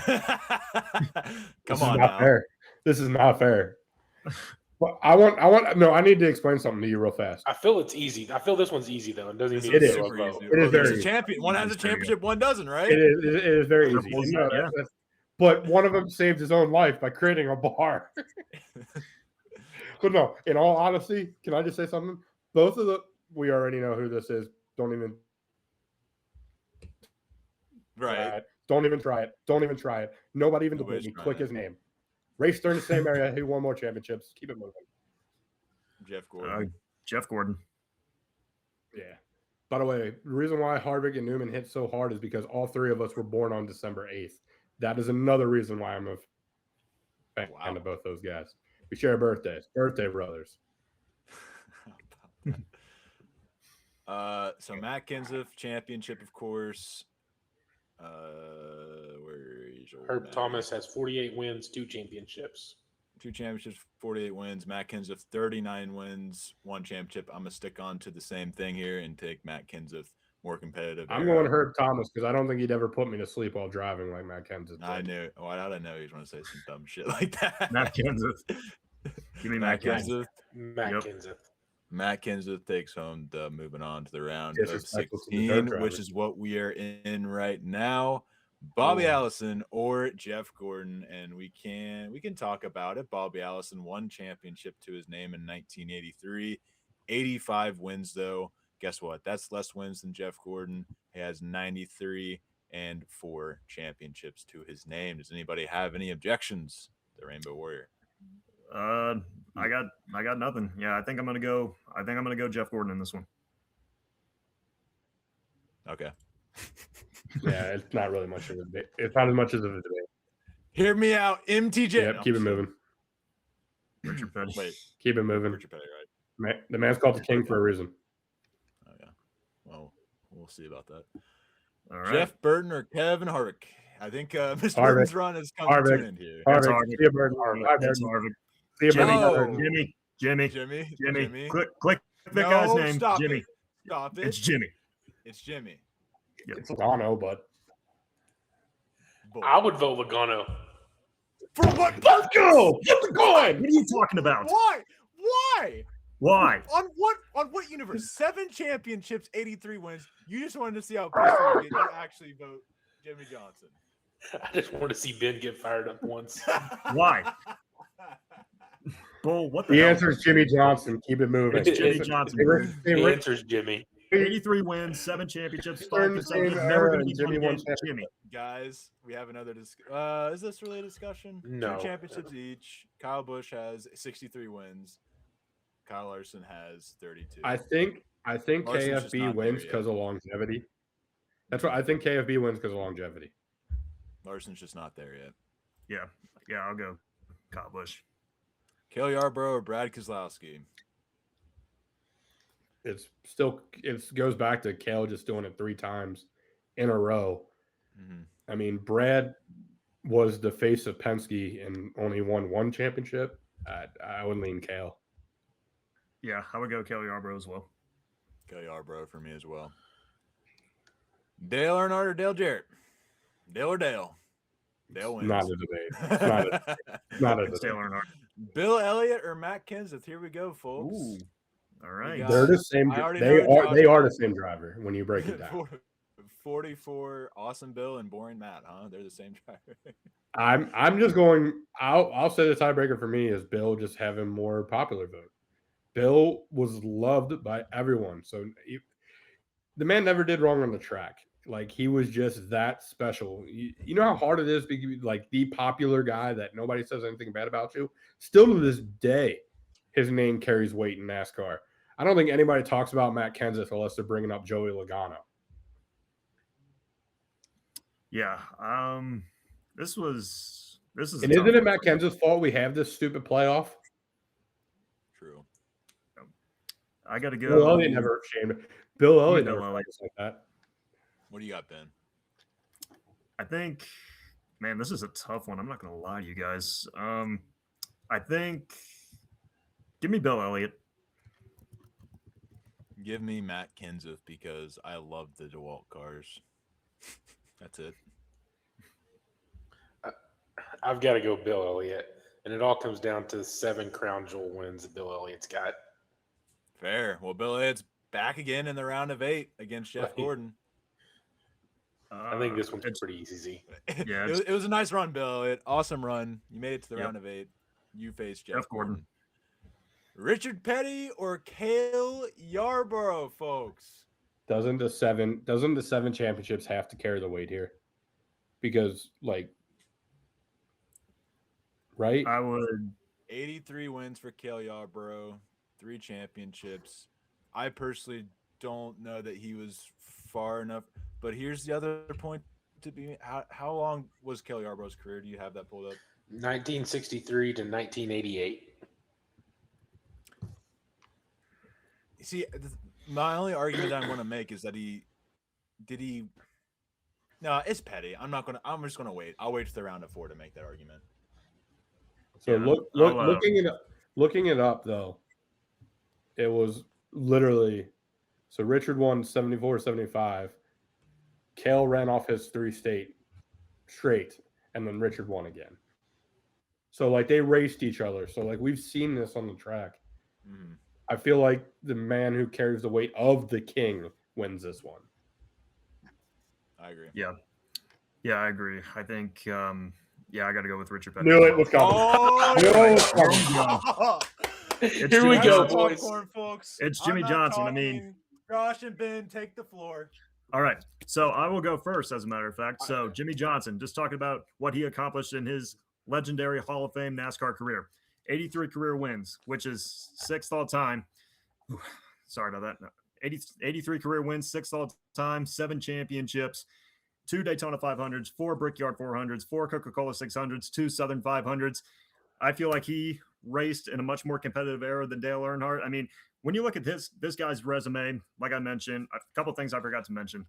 Come on now. Fair. This is not fair. Well, I need to explain something to you real fast. I feel it's easy. I feel this one's easy though. It doesn't even It need is. to Super easy. It is There's very a champion. One has a championship, one doesn't, right? It is very easy. Yeah. But one of them saved his own life by creating a bar. But no, in all honesty, can I just say something? Both of we already know who this is. Don't even Right. Don't even try it. Don't even try it. Nobody even Nobody's debate me. trying Click it. his name. Raced during the same area. He won more championships. Keep it moving. Jeff Gordon. Jeff Gordon. Yeah. By the way, the reason why Harvick and Newman hit so hard is because all 3 of us were born on December 8th. That is another reason why I'm a fan of both those guys. We share birthdays. Birthday brothers. So Matt Kenseth, championship, of course. Where is Herb Thomas has 48 wins, 2 championships. 2 championships, 48 wins. Matt Kenseth, 39 wins, 1 championship. I'm gonna stick on to the same thing here and take Matt Kenseth, more competitive. I'm going Herb Thomas because I don't think he'd ever put me to sleep while driving like Matt Kenseth did. I knew. Why did I know he was going to say some dumb shit like that? Matt Kenseth. Give me Matt Kenseth. Matt Kenseth. Matt Kenseth takes home the moving on to the round of Disrespectful to the 16, dirt which drivers. is what we are in right now. Bobby Allison or Jeff Gordon, and we can talk about it. Bobby Allison won championship to his name in 1983, 85 wins though. Guess what? That's less wins than Jeff Gordon. He has 93 and 4 championships to his name. Does anybody have any objections? The Rainbow Warrior. I got nothing. Yeah, I think I'm gonna go Jeff Gordon in this one. Okay. Yeah, it's not really much of a debate. It's not as much as a debate. Hear me out, MTJ. Yep, keep it moving. Richard Petty. Wait, Keep it moving. Richard Petty, right? The man's called the king for a reason. Oh yeah. Well, we'll see about that. All right. Jeff Burton or Kevin Harvick? I think Mr. Harvick. Burton's run has come to Harvick. an end here. That's Harvick, Harvick. see you, Burton. Harvick. That's Harvick. See you, Jimmy, Burton. Jimmy. Click the guy's name. Stop Jimmy. It. Stop it. It's Jimmy. It's Jimmy. It's Logano, but Boy. I would vote Logano. For what? let's go. Let's go. What are you talking about? Why? Why? Why? On what universe? 7 championships, 83 wins. You just wanted to see how close you get. You actually vote Jimmy Johnson. I just want to see Ben get fired up once. Why? Bull, what the The hell? answer is Jimmy Johnson. Keep it moving. It's Jimmy Johnson. The answer is Jimmy. 83 wins, 7 championships, 5 Turn the consecutive. same Never era going to be and Jimmy Jimmy won against Jimmy. Guys, we have another is this really a discussion? No. 2 championships each. Kyle Busch has 63 wins. Kyle Larson has 32. I think Larson's just KFB not wins there because of longevity. That's what I think. KFB wins because of longevity. Larson's just not there yet. Yeah, I'll go Kyle Busch. Cale Yarborough or Brad Keselowski? It goes back to Cale just doing it 3 times in a row. Mm-hmm. I mean, Brad was the face of Penske and only won 1 championship. I would lean Cale. Yeah, I would go Kelly Yarborough as well. Cale Yarborough for me as well. Dale Earnhardt or Dale Jarrett? Dale or Dale? Dale wins. Not a debate. Not a It's debate. Dale Earnhardt. Bill Elliott or Matt Kenseth? Here we go, folks. Ooh. All right. got- They're the same. I already They know are. They Josh- are the same driver when you break it down. 44 awesome Bill and boring Matt, huh? They're the same driver. I'm just going. I'll say the tiebreaker for me is Bill just having more popular vote. Bill was loved by everyone, so the man never did wrong on the track. Like he was just that special. You know how hard it is to be like the popular guy that nobody says anything bad about you. Still to this day, his name carries weight in NASCAR. I don't think anybody talks about Matt Kenseth unless they're bringing up Joey Logano. Yeah. This is And a tough isn't it one Matt for me. Kenseth's fault we have this stupid playoff? True. I got to Bill go. Elliott never shamed. Bill Elliott Bill never Elliott. felt like that. What do you got, Ben? I think, man, this is a tough one. I'm not going to lie to you guys. I think, give me Bill Elliott. Give me Matt Kenseth because I love the DeWalt cars. That's it. I've got to go Bill Elliott, and it all comes down to 7 crown jewel wins that Bill Elliott's got. Fair. Well, Bill Elliott's back again in the round of 8 against Jeff Right. Gordon. I think this one's pretty easy. Yeah, it was a nice run, Bill Elliott. Awesome run. You made it to the Yep. round of 8. You faced Jeff Jeff Gordon. Gordon. Richard Petty or Cale Yarborough, folks? Doesn't the 7 championships have to carry the weight here? Because right? I would. 83 wins for Cale Yarborough, 3 championships. I personally don't know that he was far enough. But here's the other point to be: how long was Cale Yarborough's career? Do you have that pulled up? 1963 to 1988. See, my only argument that I'm going to make is that No, it's Petty. I'm just gonna wait. I'll wait to the round of 4 to make that argument. So Yeah, looking it up though, it was literally so Richard won 74-75. Cale ran off his 3 straight, and then Richard won again. So they raced each other. So we've seen this on the track. Mm-hmm. I feel like the man who carries the weight of the king wins this one. I agree. Yeah, I agree. I think, I got to go with Richard Petty. Knew it was coming. Oh, Here we That's go, the boys. popcorn, folks. It's I'm Jimmie not Johnson. I talking. mean, Josh and Ben, take the floor. all right. So I will go first, as a matter of fact. So Jimmie Johnson, just talking about what he accomplished in his legendary Hall of Fame NASCAR career. 83 career wins, which is 6th all time. Sorry about that. No. 83 career wins, 6th all time, 7 championships, 2 Daytona 500s, 4 Brickyard 400s, 4 Coca-Cola 600s, 2 Southern 500s. I feel like he raced in a much more competitive era than Dale Earnhardt. I mean, when you look at this guy's resume, like I mentioned, a couple things I forgot to mention.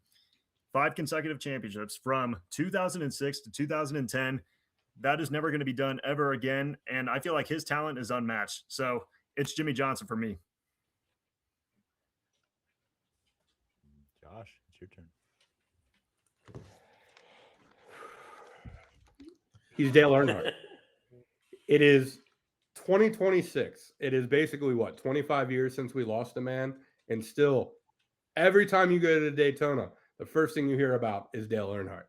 5 consecutive championships from 2006 to 2010. That is never going to be done ever again. And I feel like his talent is unmatched. So it's Jimmie Johnson for me. Josh, it's your turn. He's Dale Earnhardt. It is 2026. It is basically 25 years since we lost a man, and still, every time you go to Daytona, the first thing you hear about is Dale Earnhardt.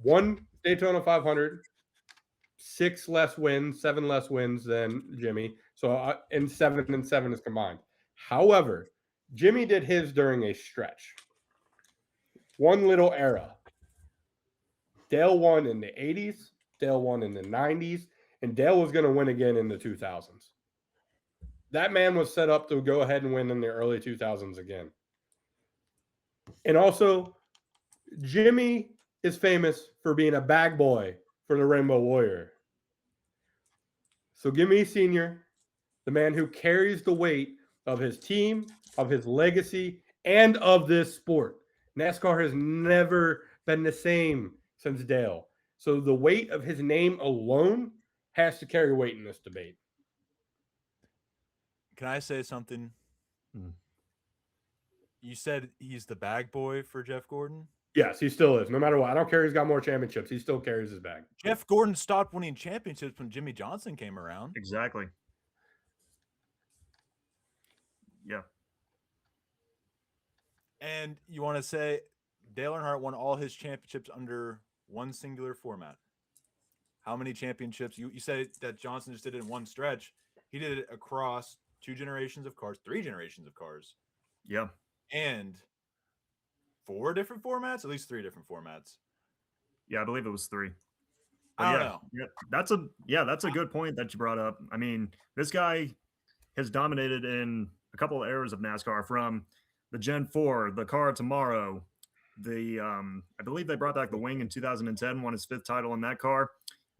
1 Daytona 500, 6 less wins, 7 less wins than Jimmie. So and 7 and 7 is combined. However, Jimmie did his during a stretch. One little era. Dale won in the 80s, Dale won in the 90s, and Dale was going to win again in the 2000s. That man was set up to go ahead and win in the early 2000s again. And also, Jimmie is famous for being a bag boy for the Rainbow Warrior. So give me Senior, the man who carries the weight of his team, of his legacy, and of this sport. NASCAR has never been the same since Dale. So the weight of his name alone has to carry weight in this debate. Can I say something? You said he's the bag boy for Jeff Gordon? Yes, he still is. No matter what. I don't care. He's got more championships. He still carries his bag. Jeff Gordon stopped winning championships when Jimmie Johnson came around. Exactly. Yeah. And you want to say Dale Earnhardt won all his championships under one singular format. How many championships? You said that Johnson just did it in one stretch. He did it across 2 generations of cars, 3 generations of cars. Yeah. And 4 different formats, at least 3 different formats. Yeah, I believe it was 3. I don't know. Yeah, that's a good point that you brought up. I mean, this guy has dominated in a couple of eras of NASCAR from the Gen 4, the car tomorrow. I believe they brought back the wing in 2010, won his 5th title in that car.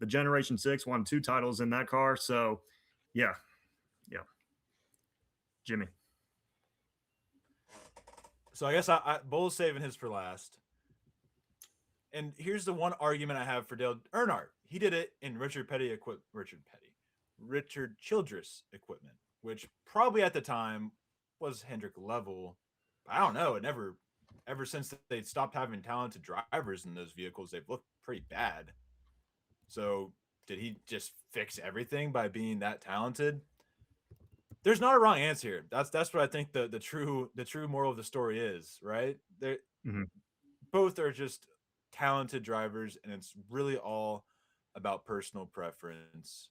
The Generation 6 won 2 titles in that car. So, yeah. Jimmie. So I guess Bull's saving his for last. And here's the one argument I have for Dale Earnhardt. He did it in Richard Childress equipment, which probably at the time was Hendrick level. I don't know. Ever since they stopped having talented drivers in those vehicles, they've looked pretty bad. So did he just fix everything by being that talented? There's not a wrong answer here. That's what I think the true moral of the story is, right? Both are just talented drivers, and it's really all about personal preference.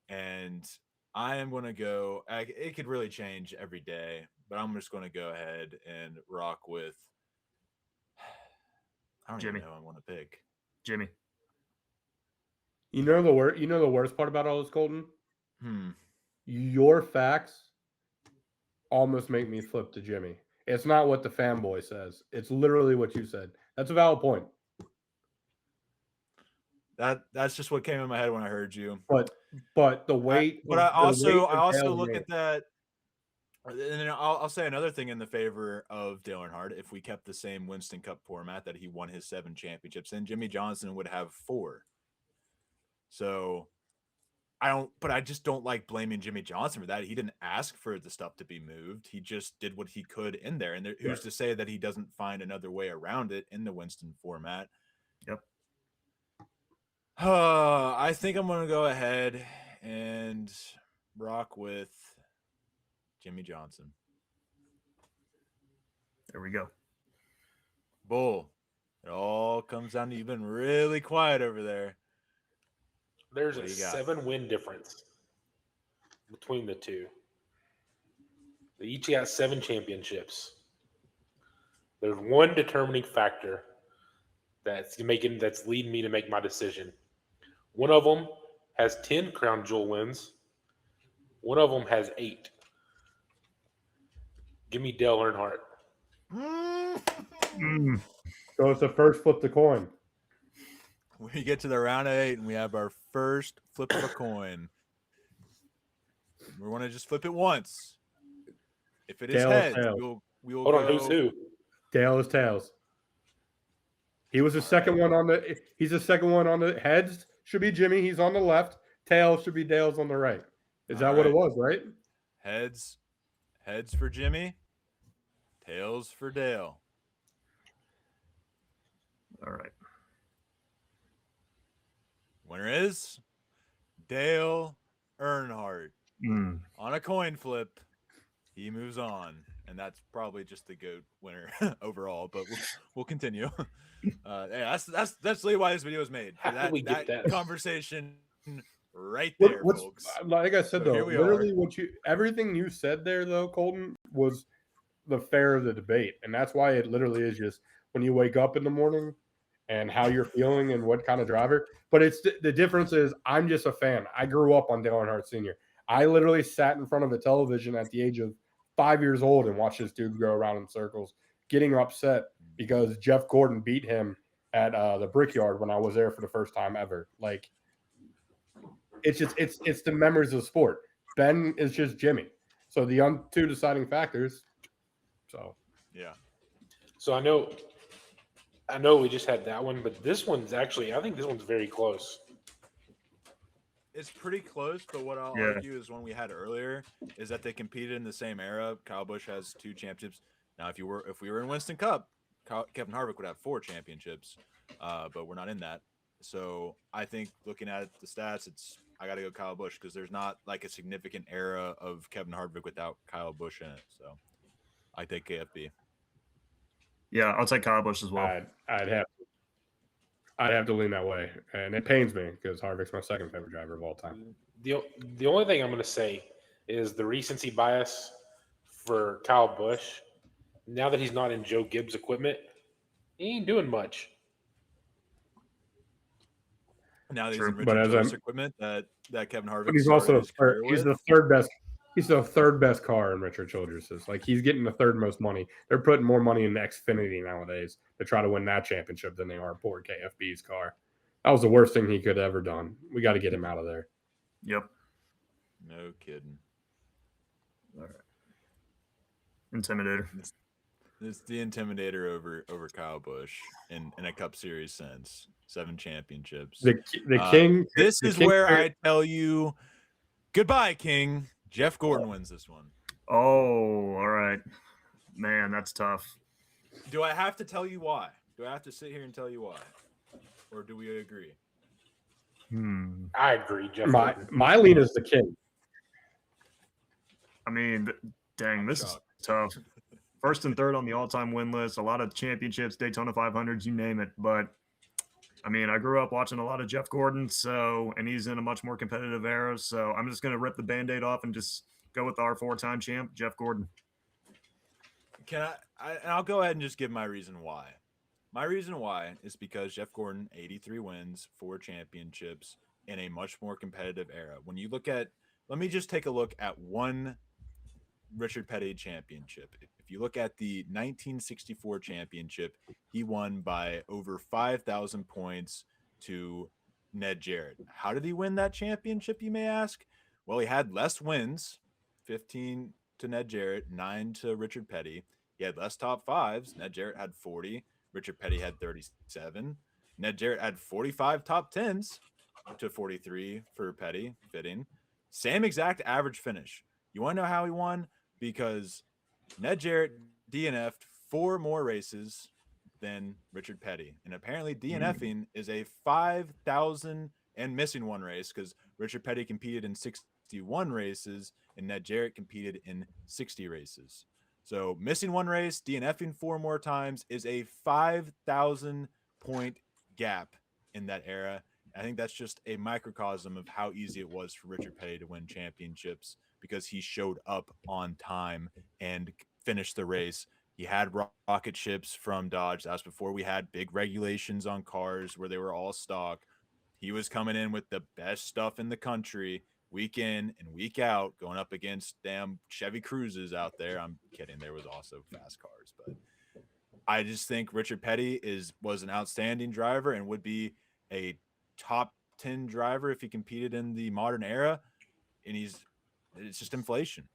And I am going to go. It could really change every day, but I'm just going to go ahead and rock with. I don't even know who I want to pick. Jimmie. You know the worst part about all this, Colton? Your facts almost make me flip to Jimmie. It's not what the fanboy says. It's literally what you said. That's a valid point. That's just what came in my head when I heard you. But the weight. But I also look at that, and then I'll say another thing in the favor of Dale Earnhardt. If we kept the same Winston Cup format that he won his 7 championships, then Jimmie Johnson would have 4. So I just don't like blaming Jimmie Johnson for that. He didn't ask for the stuff to be moved. He just did what he could in there. And who's to say that he doesn't find another way around it in the Winston format? Yep. I think I'm going to go ahead and rock with Jimmie Johnson. There we go. Bull, it all comes down to you've been really quiet over there. There's a 7-win difference between the two. They each got 7 championships. There's one determining factor that's leading me to make my decision. One of them has 10 crown jewel wins. One of them has 8. Give me Dale Earnhardt. So it's the first flip the coin. We get to the round of 8 and we have our first flip of a coin. We want to just flip it once. If it is heads, we will Hold on, who's who? Dale is tails. He was the second one on the. He's the second one on the heads. Should be Jimmie. He's on the left. Tails should be Dale's on the right. Is that what it was? Right. Heads for Jimmie. Tails for Dale. All right. Winner is Dale Earnhardt. On a coin flip, he moves on, and that's probably just the GOAT winner overall. But we'll continue. That's really why this video was made. How did we get that conversation right there, folks? Like I said, So though, literally everything you said there, though, Colton, was the fair of the debate, and that's why it literally is just when you wake up in the morning and how you're feeling and what kind of driver. But it's the difference is I'm just a fan. I grew up on Dale Earnhardt Sr. I literally sat in front of a television at the age of 5 years old and watched this dude go around in circles, getting upset because Jeff Gordon beat him at the Brickyard when I was there for the first time ever. Like, it's just it's the memories of the sport. Ben is just Jimmie. So the two deciding factors. So yeah. So I know we just had that one, but this one's actually, I think this one's very close. It's pretty close, but what I'll argue is one we had earlier is that they competed in the same era. Kyle Busch has 2 championships. Now, if we were in Winston Cup, Kevin Harvick would have 4 championships, but we're not in that. So I think looking at the stats, I got to go Kyle Busch because there's not like a significant era of Kevin Harvick without Kyle Busch in it. So I take KFB. Yeah, I'll take Kyle Busch as well. I'd have to lean that way, and it pains me because Harvick's my second favorite driver of all time. The only thing I'm going to say is the recency bias for Kyle Busch. Now that he's not in Joe Gibbs' equipment, he ain't doing much. Now that he's in Richard Joe's equipment, that Kevin Harvick. But he's also the third best. He's the third best car in Richard Childress's. Like he's getting the third most money. They're putting more money in the Xfinity nowadays to try to win that championship than they are poor KFB's car. That was the worst thing he could have ever done. We got to get him out of there. Yep. No kidding. All right. Intimidator. It's the Intimidator over Kyle Busch in a Cup Series sense. 7 championships. The King. This the is King, where I tell you, goodbye, King. Jeff Gordon wins this one. Oh, all right. Man, that's tough. Do I have to tell you why? Do I have to sit here and tell you why? Or do we agree? I agree, Jeff. My lean is the King. I mean, dang, this is tough. First and third on the all-time win list, a lot of championships, Daytona 500s, you name it. But, I mean, I grew up watching a lot of Jeff Gordon, and he's in a much more competitive era. So I'm just going to rip the Band-Aid off and just go with our 4-time champ, Jeff Gordon. I'll go ahead and just give my reason why. My reason why is because Jeff Gordon, 83 wins, 4 championships in a much more competitive era. When you look at, let me just take a look at one Richard Petty championship. If you look at the 1964 championship, he won by over 5,000 points to Ned Jarrett. How did he win that championship, you may ask? Well, he had less wins, 15 to Ned Jarrett, 9 to Richard Petty. He had less top fives. Ned Jarrett had 40. Richard Petty had 37. Ned Jarrett had 45 top 10s to 43 for Petty, fitting. Same exact average finish. You want to know how he won? Because Ned Jarrett DNF'd 4 more races than Richard Petty. And apparently DNFing is a 5,000 and missing 1 race because Richard Petty competed in 61 races and Ned Jarrett competed in 60 races. So missing 1 race, DNFing 4 more times is a 5,000 point gap in that era. I think that's just a microcosm of how easy it was for Richard Petty to win championships because he showed up on time and finished the race. He had rocket ships from Dodge. That was before we had big regulations on cars where they were all stock. He was coming in with the best stuff in the country week in and week out, going up against damn Chevy Cruzes out there. I'm kidding. There was also fast cars, but I just think Richard Petty was an outstanding driver and would be a top 10 driver if he competed in the modern era. And it's just inflation.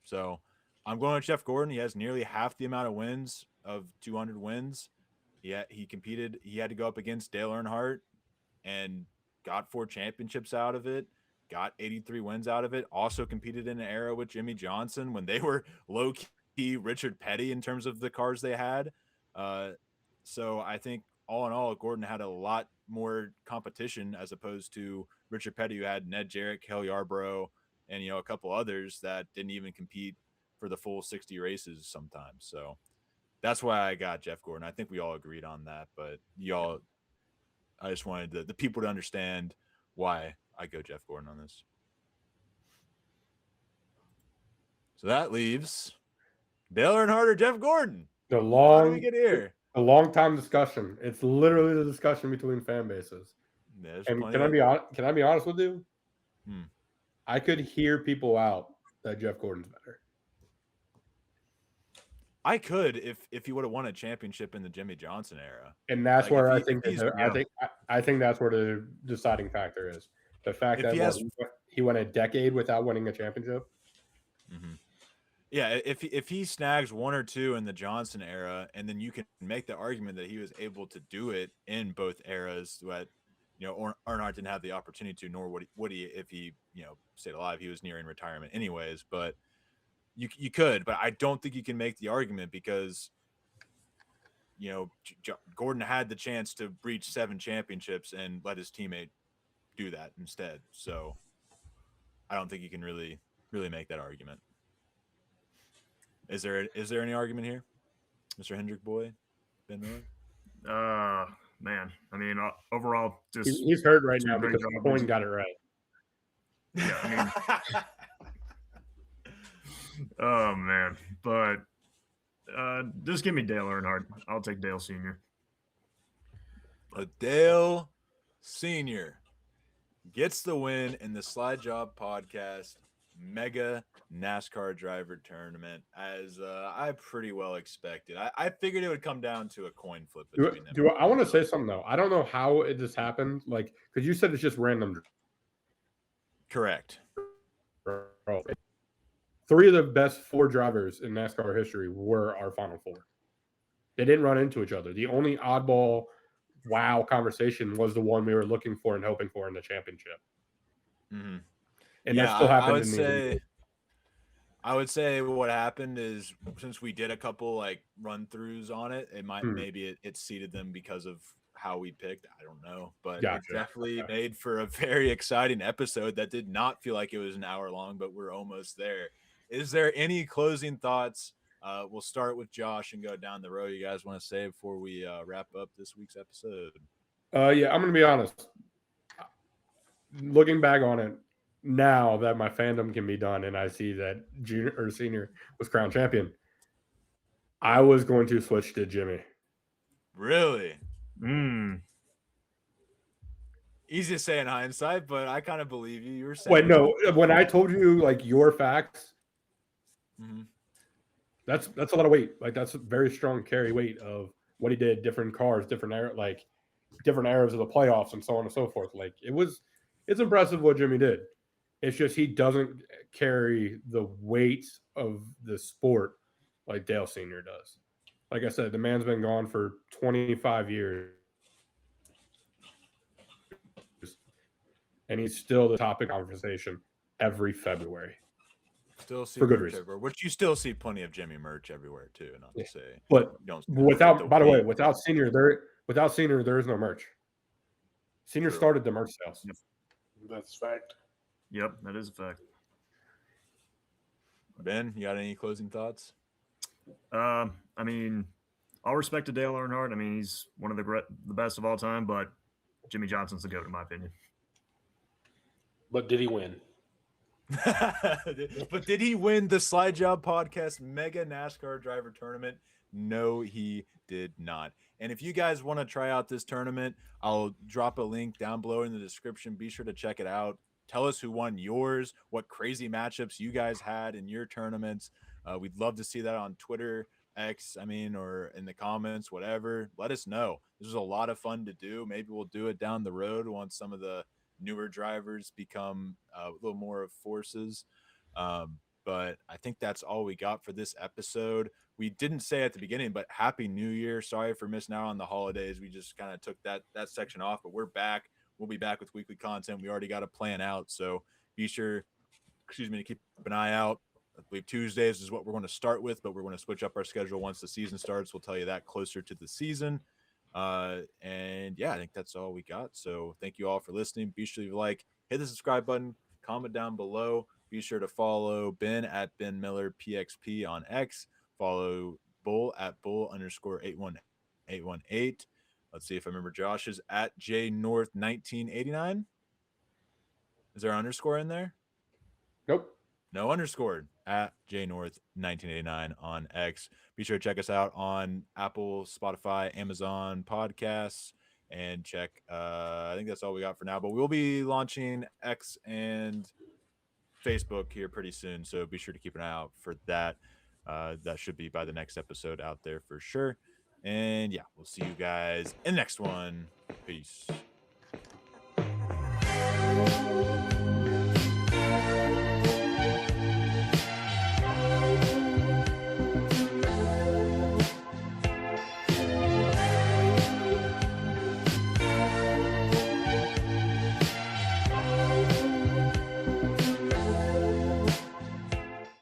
So I'm going with Jeff Gordon. He has nearly half the amount of wins of 200 wins. He competed. He had to go up against Dale Earnhardt and got 4 championships out of it. Got 83 wins out of it. Also competed in an era with Jimmie Johnson when they were low-key Richard Petty in terms of the cars they had. So I think all in all, Gordon had a lot more competition as opposed to Richard Petty, who had Ned Jarrett, Cale Yarborough, and a couple others that didn't even compete for the full 60 races sometimes. So that's why I got Jeff Gordon. I think we all agreed on that, but I just wanted the people to understand why I go Jeff Gordon on this. So that leaves Dale Earnhardt or Jeff Gordon. How do we get here? A long time discussion. It's literally the discussion between fan bases. And can I be honest with you? I could hear people out that Jeff Gordon's better. I could if he would have won a championship in the Jimmie Johnson era. And that's where I think that's where the deciding factor is. The fact that he went a decade without winning a championship. Mm-hmm. Yeah, if he snags 1 or 2 in the Johnson era, and then you can make the argument that he was able to do it in both eras, but Earnhardt didn't have the opportunity to, nor would he if he stayed alive. He was nearing retirement anyways, but you could, but I don't think you can make the argument because Gordon had the chance to reach 7 championships and let his teammate do that instead. So I don't think you can really make that argument. Is there any argument here, Mr. Hendrick boy, Ben Miller? Man, I mean, overall, just he's hurt right now because Coyne got it right. Yeah, I mean, oh man, but just give me Dale Earnhardt. I'll take Dale Sr. Dale Sr. gets the win in the Slide Job podcast. mega NASCAR driver tournament, as I pretty well expected. I figured it would come down to a coin flip between them. I want to say something though? I don't know how it just happened. Like, because you said it's just random. Correct. Three of the best 4 drivers in NASCAR history were our Final 4. They didn't run into each other. The only oddball wow conversation was the one we were looking for and hoping for in the championship. Mm-hmm. And that still happened I would say what happened is, since we did a couple like run throughs on it, it might maybe it seeded them because of how we picked. I don't know, but it definitely made for a very exciting episode that did not feel like it was an hour long, but we're almost there. Is there any closing thoughts? We'll start with Josh and go down the road. You guys want to say before we wrap up this week's episode? Yeah, I'm going to be honest. Looking back on it, now that my fandom can be done and I see that junior or senior was crowned champion, I was going to switch to Jimmie. Really? Easy to say in hindsight, but I kind of believe you. You were saying. Wait, no. When I told you like your facts, that's a lot of weight. Like that's a very strong carry weight of what he did, different cars, different eras of the playoffs, and so on and so forth. Like it's impressive what Jimmie did. It's just he doesn't carry the weight of the sport like Dale Sr. does. Like I said, the man's been gone for 25 years. And he's still the topic of conversation every February. Still see for good merch reason. everywhere, which you still see plenty of Jimmie merch everywhere too. Not to say, but without senior, there is no merch. Senior started the merch sales. Yep. That's a fact. Yep, that is a fact. Ben, you got any closing thoughts? I mean, all respect to Dale Earnhardt. I mean, he's one of the best of all time, but Jimmie Johnson's the GOAT in my opinion. But did he win? But did he win the Slide Job Podcast Mega NASCAR Driver Tournament? No, he did not. And if you guys want to try out this tournament, I'll drop a link down below in the description. Be sure to check it out. Tell us who won yours, what crazy matchups you guys had in your tournaments. We'd love to see that on Twitter, X, or in the comments, whatever. Let us know. This was a lot of fun to do. Maybe we'll do it down the road once some of the newer drivers become a little more of forces. But I think that's all we got for this episode. We didn't say at the beginning, but Happy New Year. Sorry for missing out on the holidays. We just kind of took that section off, but we're back. We'll be back with weekly content. We already got a plan out. So be sure, to keep an eye out. I believe Tuesdays is what we're going to start with, but we're going to switch up our schedule once the season starts. We'll tell you that closer to the season. And yeah, I think that's all we got. So thank you all for listening. Be sure to hit the subscribe button, comment down below. Be sure to follow Ben at Ben Miller PXP on X. Follow Bull at Bull_81818. Let's see if I remember Josh's at JNorth1989. Is there an underscore in there? Nope. No underscore at JNorth1989 on X. Be sure to check us out on Apple, Spotify, Amazon podcasts, and check. I think that's all we got for now, but we'll be launching X and Facebook here pretty soon. So be sure to keep an eye out for that. That should be by the next episode out there for sure. And yeah, we'll see you guys in the next one. Peace.